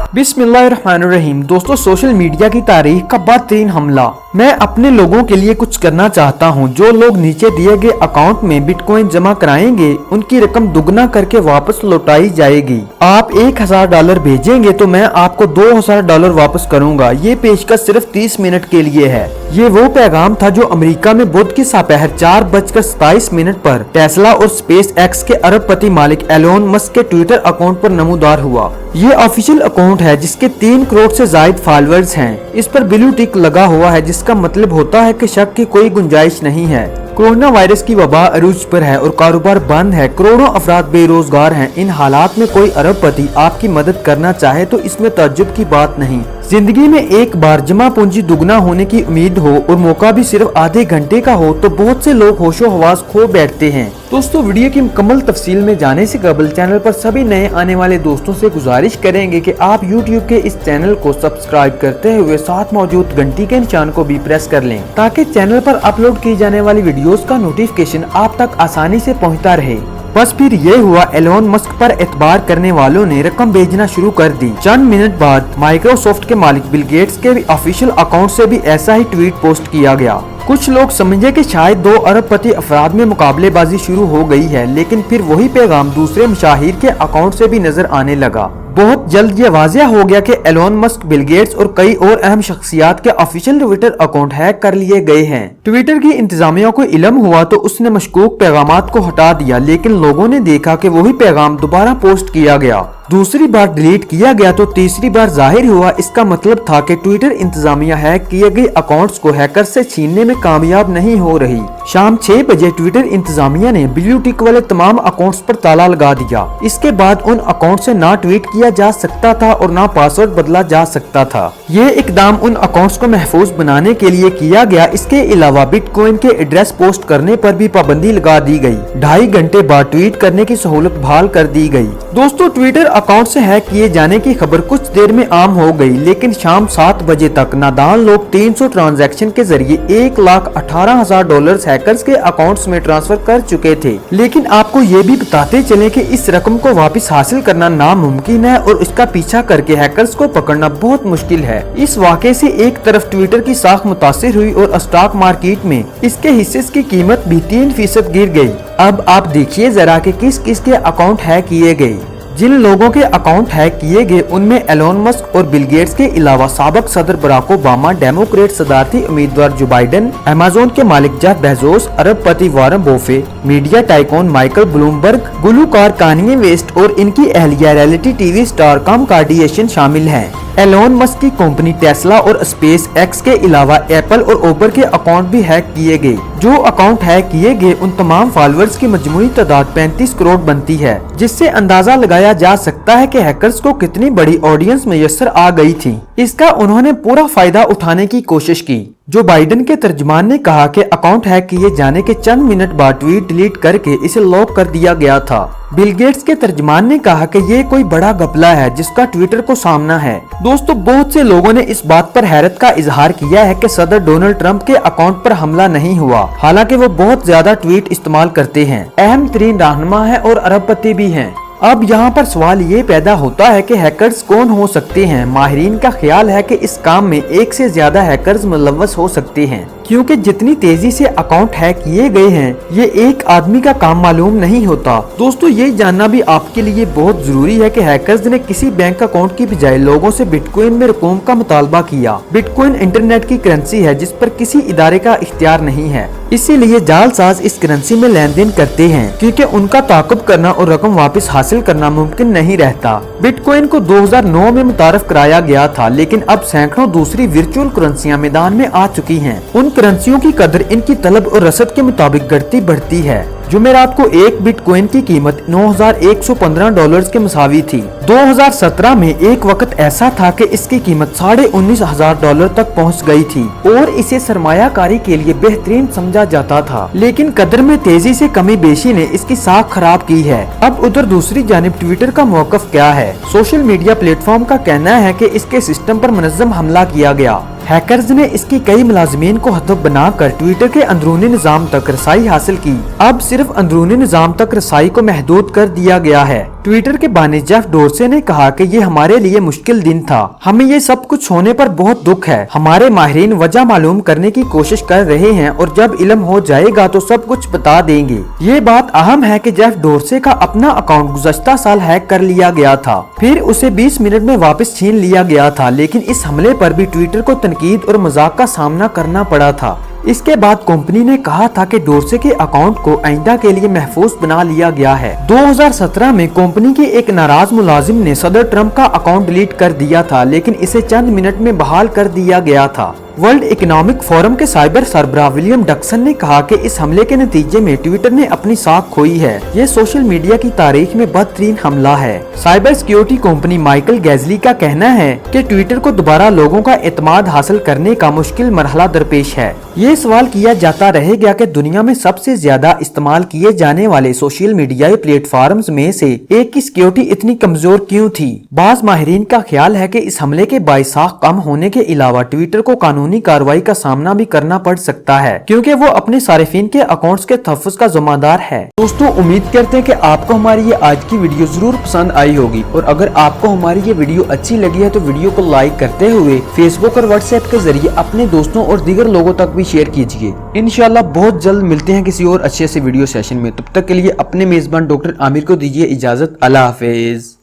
बिस्मिल्लाहिर्रहमानिर्रहीम। दोस्तों, social media की तारीख का बदतरीन हमला। मैं अपने लोगों के लिए कुछ करना चाहता हूं। जो लोग नीचे दिए गए अकाउंट में बिटकॉइन जमा कराएंगे उनकी रकम दुगना करके वापस लौटाई जाएगी। आप $1000 भेजेंगे तो मैं आपको $2000 वापस करूंगा। ये पेशकश सिर्फ 30 मिनट के लिए है। ये वो पैगाम था जो अमेरिका में बुध की दोपहर 4:27 पर टेस्ला और स्पेस एक्स के अरबपति मालिक एलोन मस्क के ट्विटर अकाउंट पर नमूदार हुआ। ये ऑफिशियल अकाउंट है जिसके 3 करोड़ से ज्यादा फॉलोअर्स हैं। इस पर ब्लू टिक लगा हुआ है जिसका मतलब होता है कि शक की कोई गुंजाइश नहीं है। कोरोना वायरस की वबा अरूज पर है और कारोबार बंद है। करोड़ों अफराद बेरोजगार हैं। इन हालात में कोई अरबपति आपकी मदद करना चाहे तो इसमें ताज्जुब की बात नहीं। जिंदगी में एक बार जमा पूंजी दुगना होने की उम्मीद हो और मौका भी सिर्फ आधे घंटे का हो तो बहुत से लोग होशो हवास खो बैठते हैं। दोस्तों, वीडियो की मुकम्मल तफसील में जाने से कबल चैनल पर सभी नए आने वाले दोस्तों से गुजारिश करेंगे कि आप YouTube के इस चैनल को सब्सक्राइब करते हुए साथ मौजूद घंटी के निशान को भी प्रेस कर लें ताकि चैनल पर अपलोड की जाने वाली वीडियोस का नोटिफिकेशन आप तक आसानी से पहुंचता रहे। बस फिर ये हुआ, एलोन मस्क पर एतबार करने वालों ने रकम भेजना शुरू कर दी। चंद मिनट बाद माइक्रोसॉफ्ट के मालिक बिल गेट्स के भी ऑफिशियल अकाउंट से भी ऐसा ही ट्वीट पोस्ट किया गया। कुछ लोग समझे कि शायद 2 अरबपति अफराद में मुकाबलेबाजी शुरू हो गई है, लेकिन फिर वही पैगाम दूसरे मशाहिर के अकाउंट से भी नजर आने लगा। बहुत जल्द ये वाज़ेह हो गया कि एलोन मस्क, बिल गेट्स और कई और अहम शख्सियात के ऑफिशियल ट्विटर अकाउंट हैक कर लिए गए हैं। ट्विटर की इंतजामिया को इल्म हुआ तो उसने मशकूक पैगामात को हटा दिया, लेकिन लोगों ने देखा कि वही पैगाम दोबारा पोस्ट किया गया। दूसरी बार डिलीट किया गया तो तीसरी बार जाहिर हुआ। इसका मतलब था कि ट्विटर इंतजामिया हैक किए गए अकाउंट्स को हैकर से छीनने में कामयाब नहीं हो रही। शाम 6 बजे ट्विटर इंतजामिया ने ब्लू टिक वाले तमाम अकाउंट्स पर ताला लगा दिया। इसके बाद उन अकाउंट से ना ट्वीट किया जा सकता था और ना पासवर्ड बदला जा सकता था। ये इकदाम उन अकाउंट्स को महफूज बनाने के लिए किया गया। इसके अलावा बिटकॉइन के एड्रेस पोस्ट करने पर भी पाबंदी लगा दी गई। 2.5 घंटे बाद ट्वीट करने की सहूलत बहाल कर दी गई। दोस्तों, ट्विटर अकाउंट से हैक किए जाने की खबर कुछ देर में आम हो गई, लेकिन शाम 7 बजे तक नादान लोग 300 ट्रांजैक्शन के जरिए $1,18,000 हैकर्स के अकाउंट्स में ट्रांसफर कर चुके थे। लेकिन आपको ये भी बताते चले कि इस रकम को वापस हासिल करना नामुमकिन है और इसका पीछा करके हैकर्स को पकड़ना बहुत मुश्किल है। इस वाक़े से एक तरफ ट्विटर की साख मुतासिर हुई और स्टॉक मार्केट में इसके हिस्से की कीमत भी 3% गिर गई। अब आप देखिए जरा कि किस किस के अकाउंट हैक किए गए। जिन लोगों के अकाउंट हैक किए गए उनमें एलोन मस्क और बिल गेट्स के अलावा साबिक सदर बराक ओबामा, डेमोक्रेट सदारती उम्मीदवार जो बाइडेन, अमेज़न के मालिक जेफ बेजोस, अरबपति Warren Buffett, media tycoon Michael Bloomberg, गुलूकार कान्ये वेस्ट और इनकी अहलिया reality TV star Kim Kardashian शामिल हैं। एलोन मस्क की कंपनी टेस्ला और स्पेस एक्स के अलावा एप्पल और उबर के अकाउंट भी हैक किए गए। जो अकाउंट हैक किए गए उन तमाम फॉलोअर्स की मजमूई तादाद 35 करोड़ बनती है, जिससे अंदाजा लगाया जा सकता है कि हैकर्स को कितनी बड़ी ऑडियंस मैसर आ गई थी। इसका उन्होंने पूरा फायदा उठाने की कोशिश की। जो बाइडेन के तर्जुमान ने कहा कि अकाउंट हैक किए जाने के चंद मिनट बाद ट्वीट डिलीट करके इसे लॉक कर दिया गया था। बिल गेट्स के तर्जुमान ने कहा कि ये कोई बड़ा घपला है जिसका ट्विटर को सामना है। दोस्तों, बहुत से लोगों ने इस बात पर हैरत का इजहार किया है कि सदर डोनाल्ड ट्रंप के अकाउंट पर हमला नहीं हुआ, हालांकि वो बहुत ज्यादा ट्वीट इस्तेमाल करते हैं, अहम तरीन रहनुमा है और अरबपति भी हैं। अब यहाँ पर सवाल ये पैदा होता है कि हैकर्स कौन हो सकते हैं। माहिरीन का ख्याल है कि इस काम में एक से ज्यादा हैकर्स मुलव्वस हो सकते हैं, क्योंकि जितनी तेजी से अकाउंट हैक किए गए हैं ये एक आदमी का काम मालूम नहीं होता। दोस्तों, ये जानना भी आपके लिए बहुत जरूरी है कि हैकर्स ने किसी बैंक अकाउंट की बजाय लोगों से बिटकॉइन में रकम का मुतालबा किया। बिटकॉइन इंटरनेट की करेंसी है जिस पर किसी इदारे का इख्तियार नहीं है, इसीलिए जालसाज इस करेंसी में लेन देन करते हैं, क्योंकि उनका ताक़ुब करना और रकम वापस हासिल करना मुमकिन नहीं रहता। बिटकॉइन को 2009 में मुतारफ कराया गया था, लेकिन अब सैकड़ों दूसरी वर्चुअल करेंसियां मैदान में आ चुकी हैं। उन करेंसियों की कदर इनकी तलब और रसद के मुताबिक घटती बढ़ती है। जुमेरात को एक बिटकॉइन की कीमत $9,115 के मुसावी थी। 2017 में एक वक्त ऐसा था कि इसकी कीमत $19,500 तक पहुंच गई थी और इसे सरमायाकारी के लिए बेहतरीन समझा जाता था, लेकिन कदर में तेजी से कमी बेशी ने इसकी साख खराब की है। अब उधर दूसरी जानिब ट्विटर का मौकफ क्या है? सोशल मीडिया प्लेटफॉर्म का कहना है कि इसके सिस्टम पर मुनज़्ज़म हमला किया गया। हैकर्स ने इसकी कई मुलाजिमीन को हदफ बनाकर ट्विटर के अंदरूनी निज़ाम तक रसाई हासिल की। अब सिर्फ अंदरूनी निज़ाम तक रसाई को महदूद कर दिया गया है। ट्विटर के बानी जेफ डोरसे ने कहा कि ये हमारे लिए मुश्किल दिन था, हमें ये सब कुछ होने पर बहुत दुख है। हमारे माहिरीन वजह मालूम करने की कोशिश कर रहे हैं और जब इल्म हो जाएगा तो सब कुछ बता देंगे। ये बात अहम है कि जेफ डोरसे का अपना अकाउंट गुज़श्ता साल हैक कर लिया गया था, फिर उसे 20 मिनट में वापस छीन लिया गया था, लेकिन इस हमले पर भी ट्विटर को तनकीद और मजाक का सामना करना पड़ा था। इसके बाद कंपनी ने कहा था कि डोरसे के अकाउंट को आइंदा के लिए महफूज बना लिया गया है। 2017 में कंपनी के एक नाराज मुलाजिम ने सदर ट्रंप का अकाउंट डिलीट कर दिया था, लेकिन इसे चंद मिनट में बहाल कर दिया गया था। वर्ल्ड इकोनॉमिक फोरम के साइबर सरबराह विलियम डक्सन ने कहा कि इस हमले के नतीजे में ट्विटर ने अपनी साख खोई है। ये सोशल मीडिया की तारीख में बदतरीन हमला है। साइबर सिक्योरिटी कंपनी माइकल गैजली का कहना है कि ट्विटर को दोबारा लोगों का एतमाद हासिल करने का मुश्किल मरहला दरपेश है। ये सवाल किया जाता रहेगा कि दुनिया में सबसे ज्यादा इस्तेमाल किए जाने वाले सोशल मीडिया प्लेटफॉर्म्स में से एक की सिक्योरिटी इतनी कमजोर क्यों थी। बाज माहिरीन का ख्याल है कि इस हमले के बाइस साख कम होने के अलावा ट्विटर को कानूनी कार्रवाई का सामना भी करना पड़ सकता है, क्योंकि वो अपने सारिफिन के अकाउंट्स के तहफ़्फ़ुज़ का ज़िम्मेदार है। दोस्तों, उम्मीद करते हैं कि आपको हमारी ये आज की वीडियो जरूर पसंद आई होगी, और अगर आपको हमारी ये वीडियो अच्छी लगी है तो वीडियो को लाइक करते हुए फेसबुक और व्हाट्सएप के जरिए अपने दोस्तों और दीगर लोगों तक भी शेयर कीजिए। इंशाल्लाह बहुत जल्द मिलते हैं किसी और अच्छे से वीडियो सेशन में। तब तक के लिए अपने मेजबान डॉक्टर आमिर को दीजिए इजाजत। अल्लाह हाफिज।